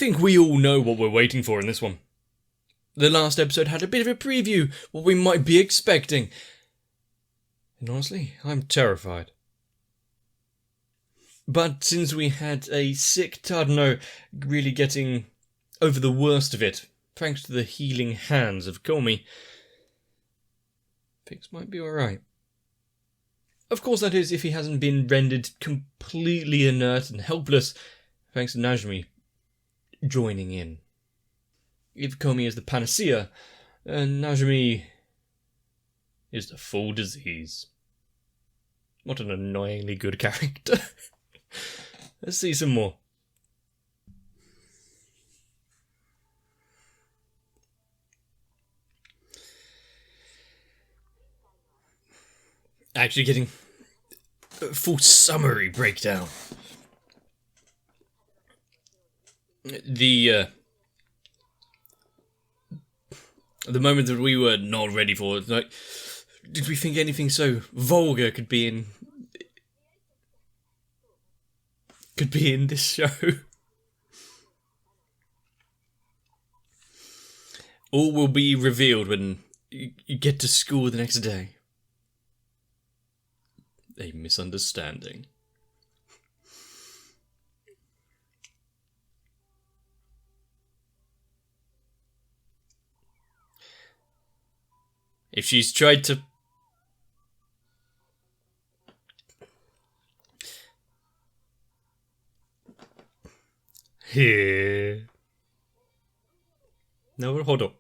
think we all know what we're waiting for in this one. The last episode had a bit of a preview, what we might be expecting. And honestly, I'm terrified. But since we had a sick Tadano really getting over the worst of it, thanks to the healing hands of Komi, things might be alright. Of course, that is if he hasn't been rendered completely inert and helpless, thanks to Najimi joining in. If Komi is the panacea, Najimi is the full disease. What an annoyingly good character. Let's see some more. Actually getting a full summary breakdown. The moment that we were not ready for, like, did we think anything so vulgar could be in this show? All will be revealed when you get to school the next day. A misunderstanding. If she's tried to... Here. No, hold on.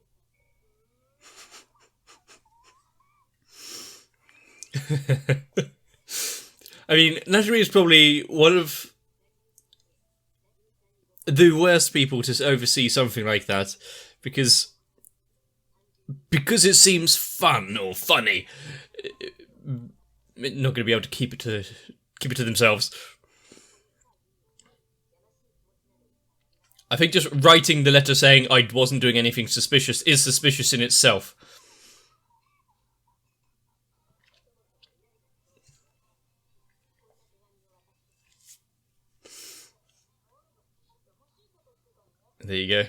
I mean, Najimi is probably one of the worst people to oversee something like that, because it seems fun or funny. Not going to be able to keep it to themselves. I think just writing the letter saying I wasn't doing anything suspicious is suspicious in itself. There you go.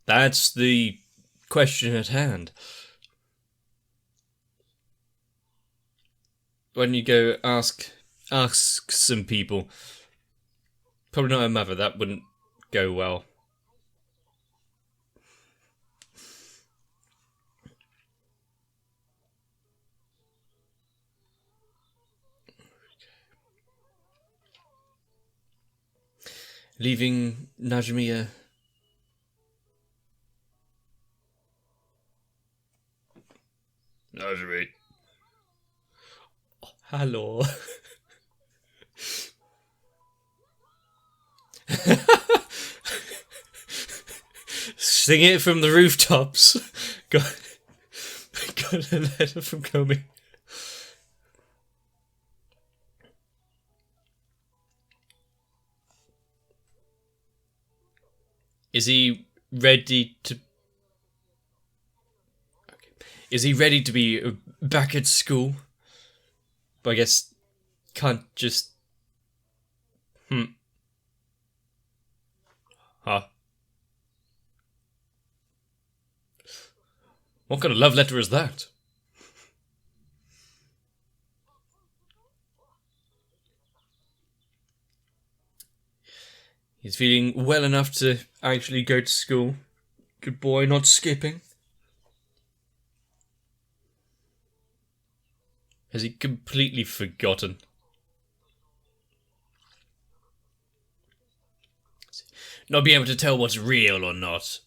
That's the question at hand. When you go ask some people, probably not her mother, that wouldn't go well. Leaving Najimi Najimi. Oh, hello. Sing it from the rooftops. Got a letter from Komi. Is he ready to... Okay. Is he ready to be back at school? But I guess can't just... Huh? What kind of love letter is that? He's feeling well enough to actually go to school. Good boy, not skipping. Has he completely forgotten? Not being able to tell what's real or not.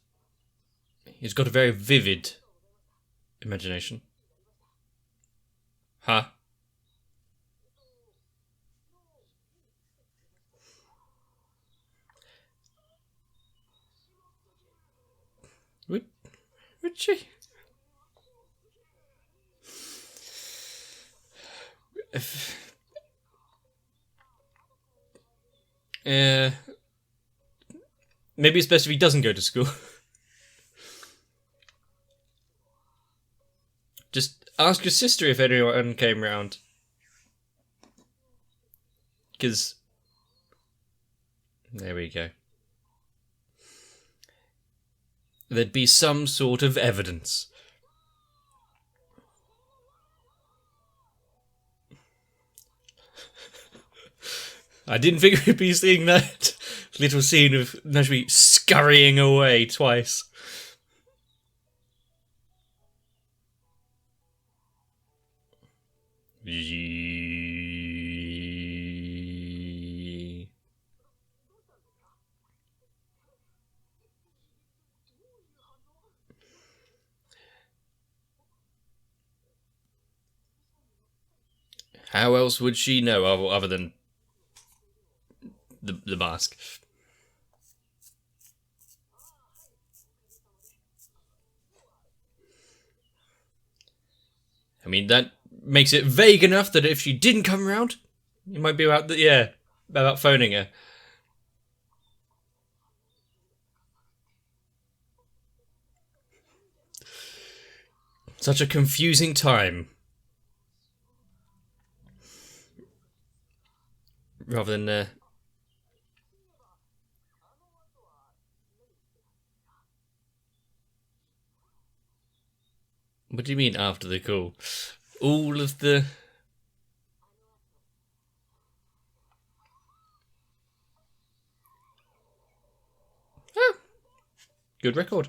He's got a very vivid imagination. Huh? Would she? Maybe it's best if he doesn't go to school. Just Ask your sister if anyone came round. Because... There we go. There'd be some sort of evidence. I didn't think we'd be seeing that little scene of Najmi scurrying away twice. How else would she know other than the mask? I mean, that makes it vague enough that if she didn't come around, it might be about phoning her. Such a confusing time. Rather than... What do you mean after the call? All of the... Oh, good record.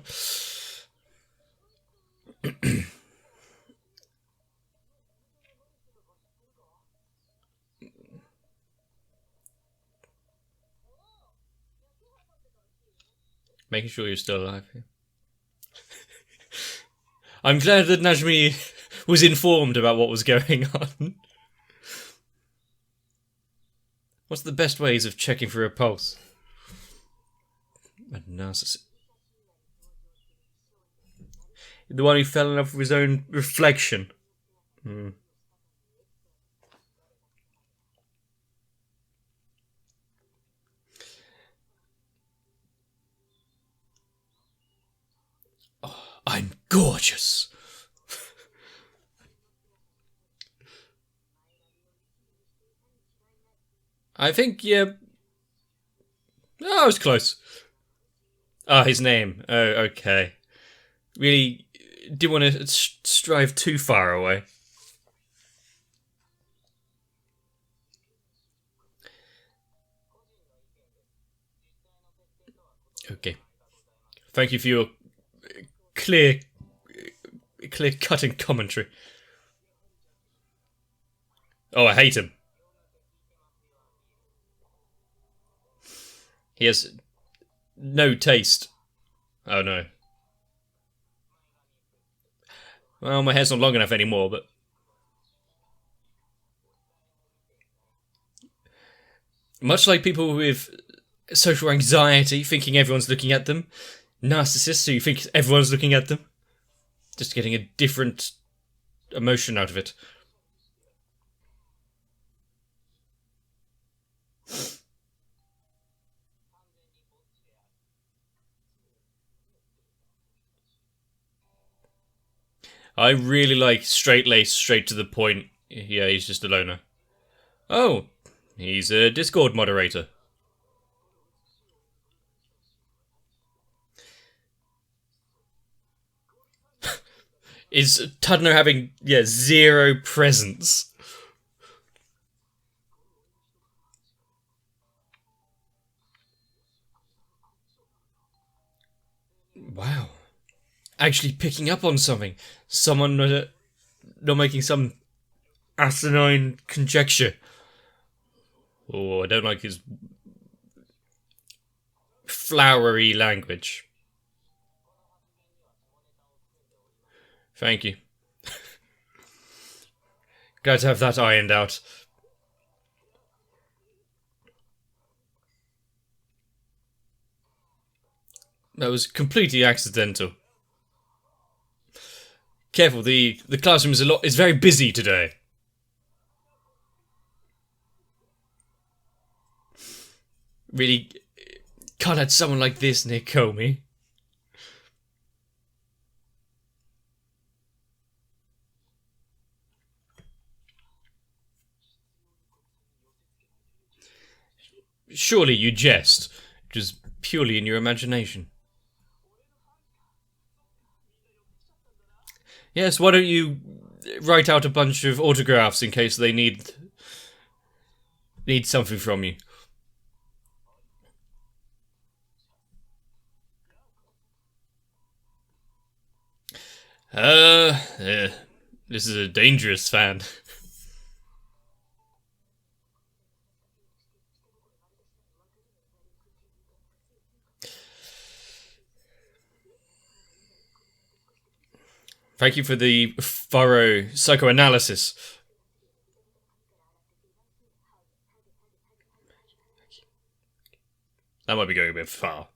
Making sure you're still alive. Yeah. I'm glad that Najmi was informed about what was going on. What's the best ways of checking for a pulse? A narcissist. The one who fell in love with his own reflection. I'm gorgeous. I think, yeah. Oh, I was close. Ah, his name. Oh, okay. Really didn't want to strive too far away. Okay. Thank you for your clear-cutting commentary. Oh, I hate him. He has no taste. Oh, no. Well, my hair's not long enough anymore, but... Much like people with social anxiety, thinking everyone's looking at them, narcissists who think everyone's looking at them, just getting a different emotion out of it. I really like straight-laced, straight to the point. Yeah, he's just a loner. Oh, he's a Discord moderator. Is Tudno having, zero presence? Wow. Actually picking up on something. Someone not making some asinine conjecture. Oh, I don't like his flowery language. Thank you. Glad to have that ironed out. That was completely accidental. Careful, the classroom is very busy today. Really can't have someone like this near Komi. Surely you jest, just purely in your imagination. Yes, why don't you write out a bunch of autographs in case they need something from you? This is a dangerous fan. Thank you for the thorough psychoanalysis. That might be going a bit far.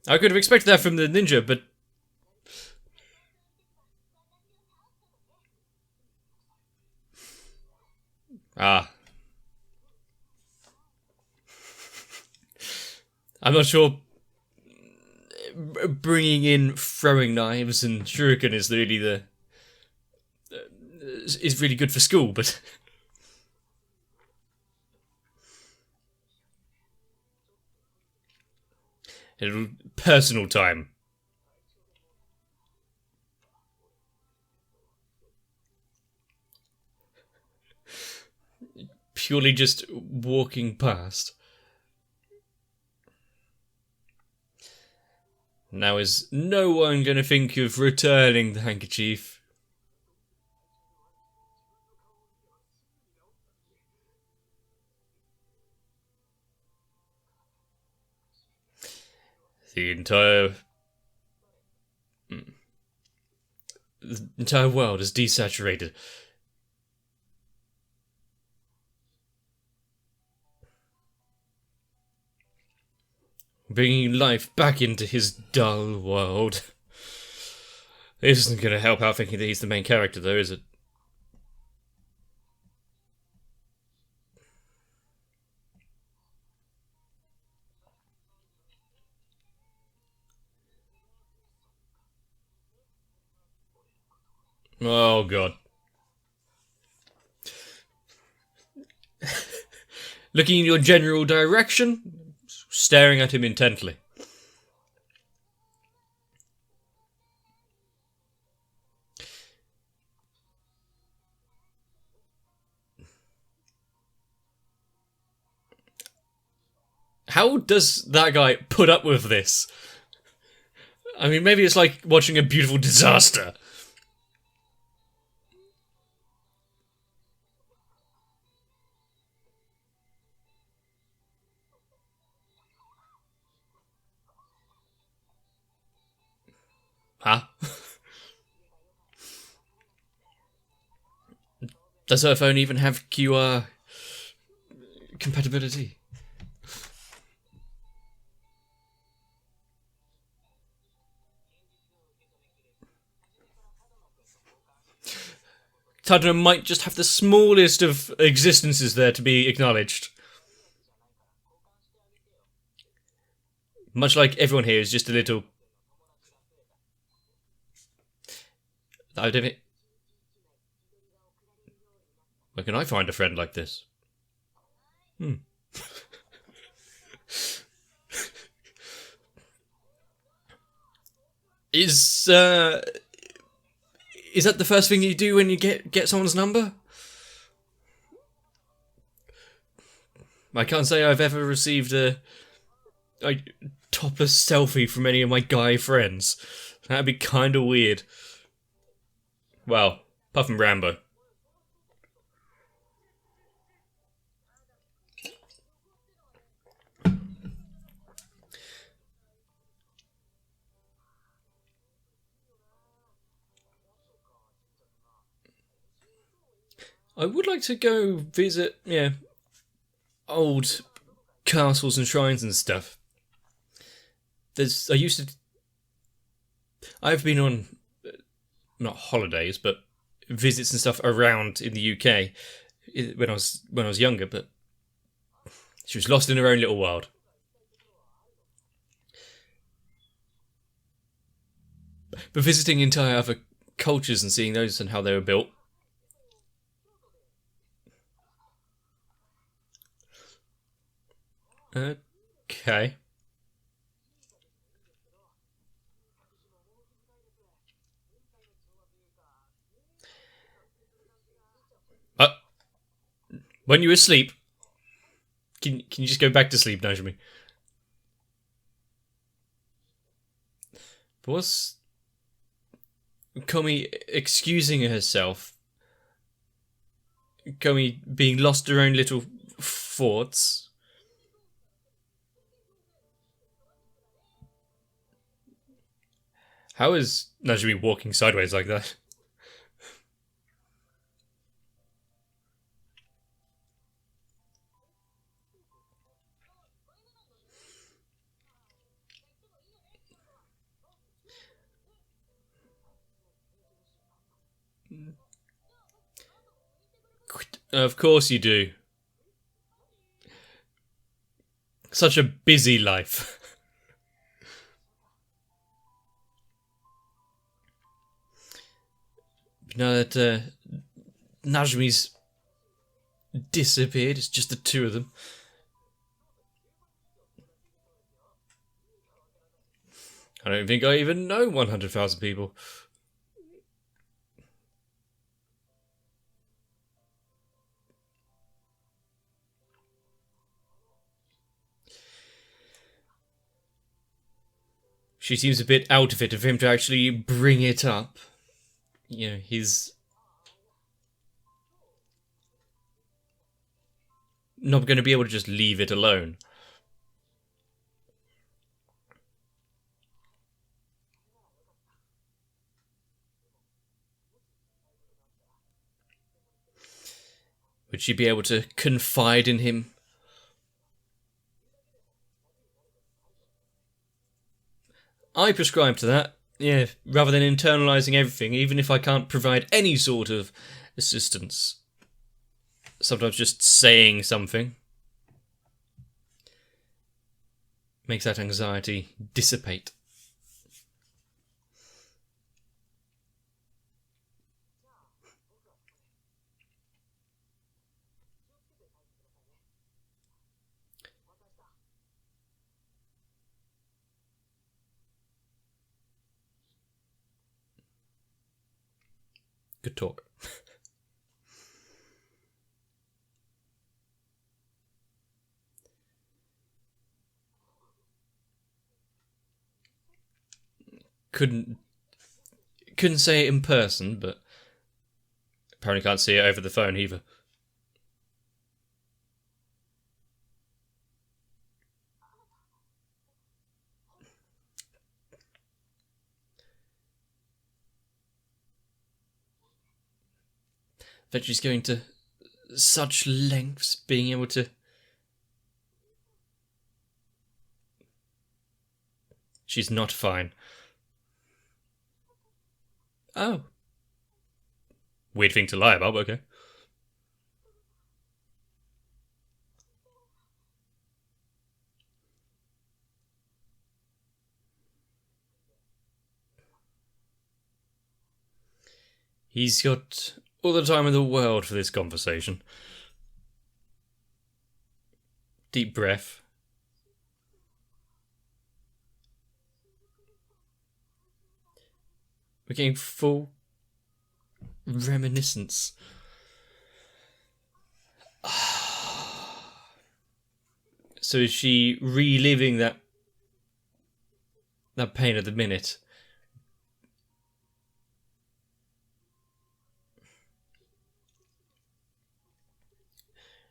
I could have expected that from the ninja, but... Ah. I'm not sure bringing in throwing knives and shuriken is really is really good for school, but... Personal time. Purely just walking past. Now is no one going to think of returning the handkerchief? The entire world is desaturated. Bringing life back into his dull world. This isn't going to help out thinking that he's the main character, though, is it? Oh, God. Looking in your general direction, staring at him intently. How does that guy put up with this? I mean, maybe it's like watching a beautiful disaster. Huh? Does her phone even have QR compatibility? Tadano might just have the smallest of existences there to be acknowledged. Much like everyone here is just a little... I don't... Where can I find a friend like this? Is that the first thing you do when you get someone's number? I can't say I've ever received a topless selfie from any of my guy friends. That'd be kind of weird. Well, apart from Rambo. I would like to go visit, old castles and shrines and stuff. I've been on, not holidays, but visits and stuff around in the UK when I was younger, but she was lost in her own little world. But visiting entire other cultures and seeing those and how they were built. Okay. When you were asleep, can you just go back to sleep, Najmi? Was Komi excusing herself? Komi being lost her own little thoughts? How is Najmi walking sideways like that? Of course you do. Such a busy life. Now that Najmi's disappeared, it's just the two of them. I don't think I even know 100,000 people. She seems a bit out of it for him to actually bring it up. You know, he's not going to be able to just leave it alone. Would she be able to confide in him? I prescribe to that, yeah, rather than internalising everything, even if I can't provide any sort of assistance. Sometimes just saying something makes that anxiety dissipate. Good talk. Couldn't say it in person, but apparently can't see it over the phone either. That she's going to such lengths being able to... She's not fine. Oh. Weird thing to lie about, but okay. He's got all the time in the world for this conversation. Deep breath. We're getting full reminiscence. So is she reliving that pain at the minute?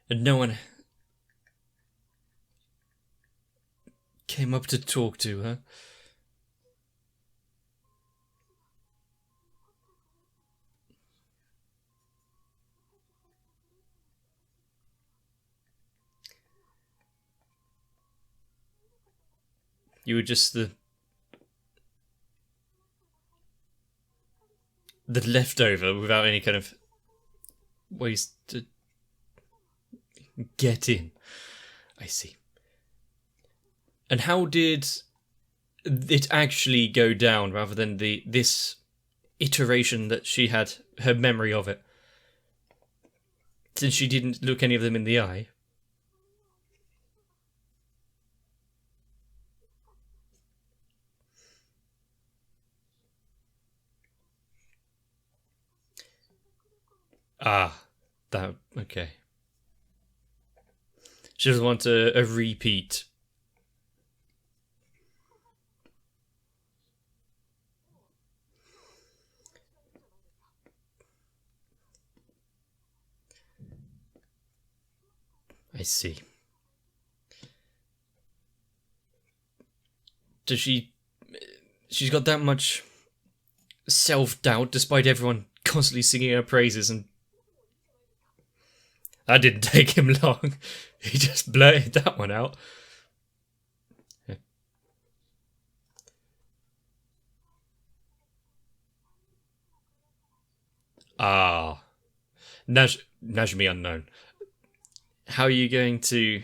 And no one came up to talk to her? You were just the leftover without any kind of ways to get in. I see. And how did it actually go down rather than this iteration that she had her memory of it. Since she didn't look any of them in the eye. Ah, that, okay. She doesn't want a repeat. I see. Does she's got that much self-doubt despite everyone constantly singing her praises, and that didn't take him long. He just blurted that one out. Yeah. Ah. Najmi unknown. How are you going to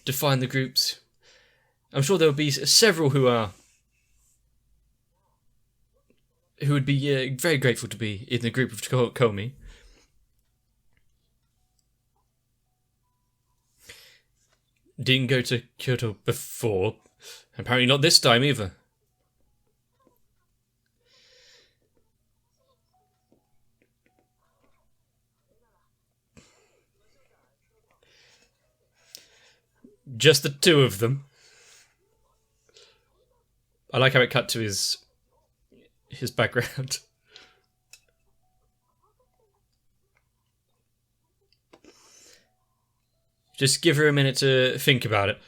define the groups? I'm sure there will be several who would be very grateful to be in the group of Komi. Didn't go to Kyoto before. Apparently not this time either. Just the two of them. I like how it cut to his background. Just give her a minute to think about it.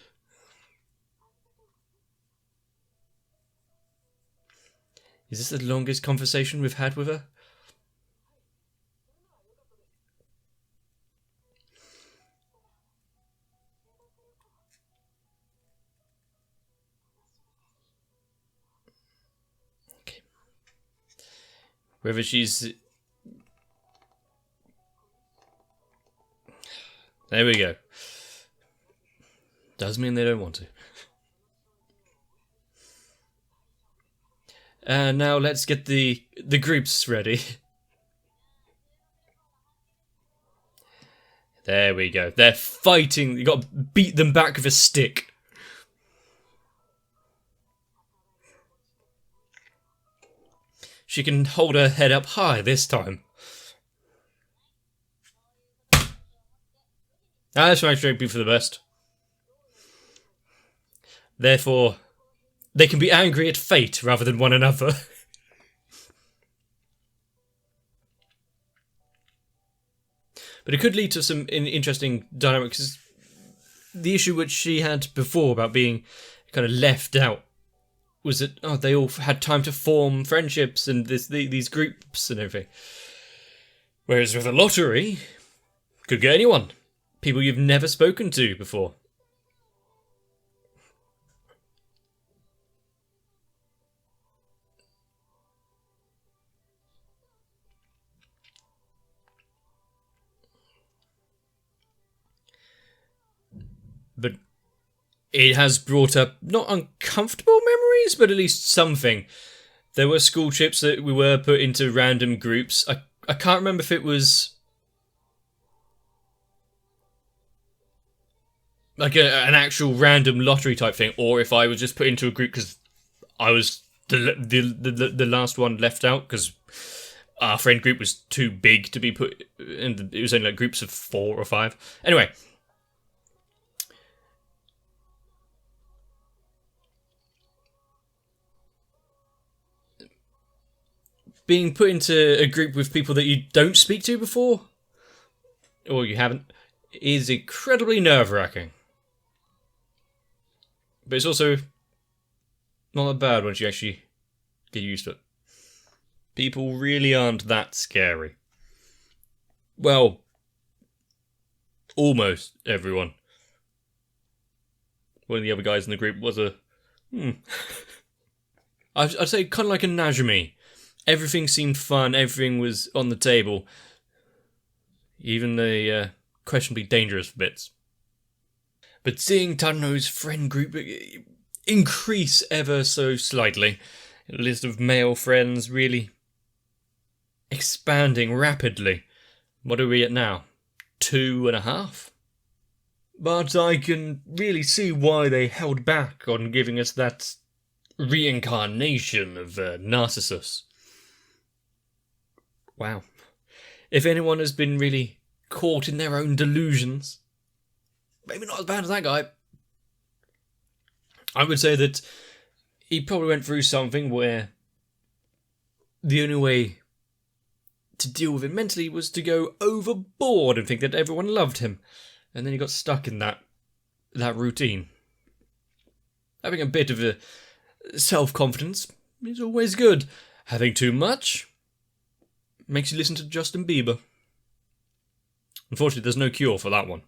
Is this the longest conversation we've had with her? Okay. Whether she's... There we go. Does mean they don't want to. Now let's get the groups ready. There we go. They're fighting. You got to beat them back with a stick. She can hold her head up high this time. That's my straight be for the best. Therefore, they can be angry at fate rather than one another. But it could lead to some interesting dynamics. The issue which she had before about being kind of left out was that they all had time to form friendships and these groups and everything. Whereas with a lottery, could get anyone. People you've never spoken to before. But it has brought up not uncomfortable memories, but at least something. There were school trips that we were put into random groups. I can't remember if it was like an actual random lottery type thing, or if I was just put into a group because I was the last one left out because our friend group was too big to be put, and it was only like groups of 4 or 5. Anyway. Being put into a group with people that you don't speak to before, or you haven't, is incredibly nerve-wracking. But it's also not that bad once you actually get used to it. People really aren't that scary. Well, almost everyone. One of the other guys in the group was I'd say kind of like a Najmi. Everything seemed fun, everything was on the table. Even the questionably dangerous bits. but seeing Tadano's friend group increase ever so slightly, a list of male friends really expanding rapidly. What are we at now? 2.5? But I can really see why they held back on giving us that reincarnation of Narcissus. Wow. If anyone has been really caught in their own delusions, maybe not as bad as that guy. I would say that he probably went through something where the only way to deal with it mentally was to go overboard and think that everyone loved him. And then he got stuck in that routine. Having a bit of a self-confidence is always good. Having too much makes you listen to Justin Bieber. Unfortunately, there's no cure for that one.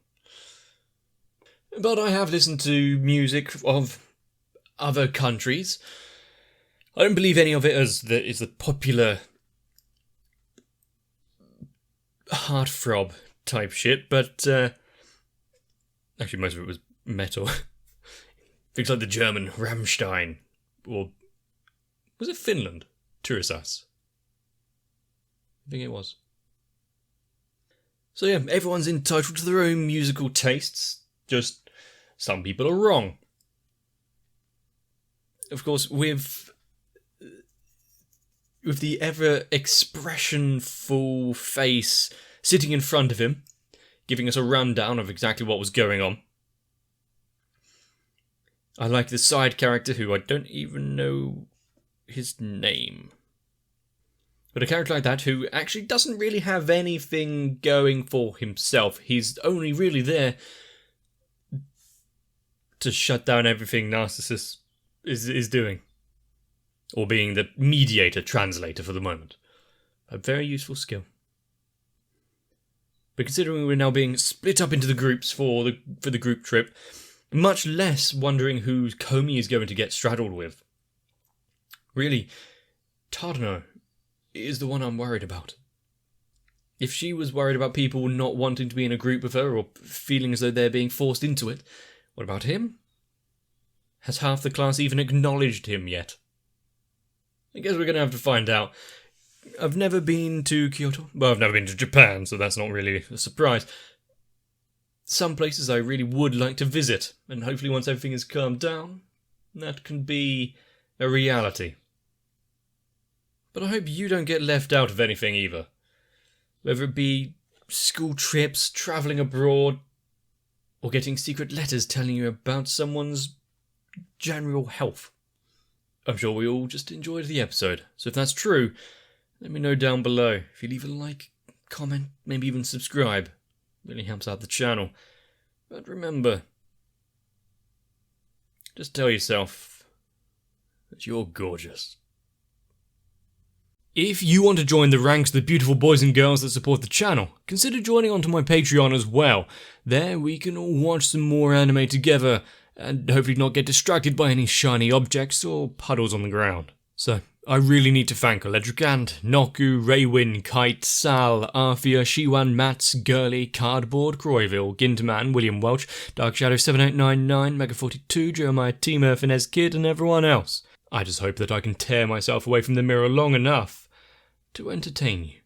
But I have listened to music of other countries. I don't believe any of it is the popular heartthrob type shit, but actually most of it was metal. Things like the German Rammstein, or was it Finland? Turisas. I think it was. So yeah, everyone's entitled to their own musical tastes, just some people are wrong. Of course, with the ever expressionful face sitting in front of him, giving us a rundown of exactly what was going on. I like the side character who I don't even know his name. But a character like that who actually doesn't really have anything going for himself. He's only really there to shut down everything Narcissus is doing. Or being the mediator, translator for the moment. A very useful skill. But considering we're now being split up into the groups for the group trip, much less wondering who Komi is going to get straddled with. Really, Tadano is the one I'm worried about. If she was worried about people not wanting to be in a group with her or feeling as though they're being forced into it, what about him? Has half the class even acknowledged him yet? I guess we're going to have to find out. I've never been to Kyoto. Well, I've never been to Japan, so that's not really a surprise. Some places I really would like to visit, and hopefully once everything is calmed down, that can be a reality. But I hope you don't get left out of anything either. Whether it be school trips, travelling abroad, or getting secret letters telling you about someone's general health. I'm sure we all just enjoyed the episode, so if that's true, let me know down below. If you leave a like, comment, maybe even subscribe. Really helps out the channel. But remember, just tell yourself that you're gorgeous. If you want to join the ranks of the beautiful boys and girls that support the channel, consider joining onto my Patreon as well. There we can all watch some more anime together, and hopefully not get distracted by any shiny objects or puddles on the ground. So, I really need to thank Electricant, Noku, Raywin, Kite, Sal, Arthea, Shiwan, Mats, Gurley, Cardboard, Croyville, Ginterman, William Welch, Dark Shadow 7899, Mega42, Jeremiah Teamer, Finesse Kid, and everyone else. I just hope that I can tear myself away from the mirror long enough to entertain you.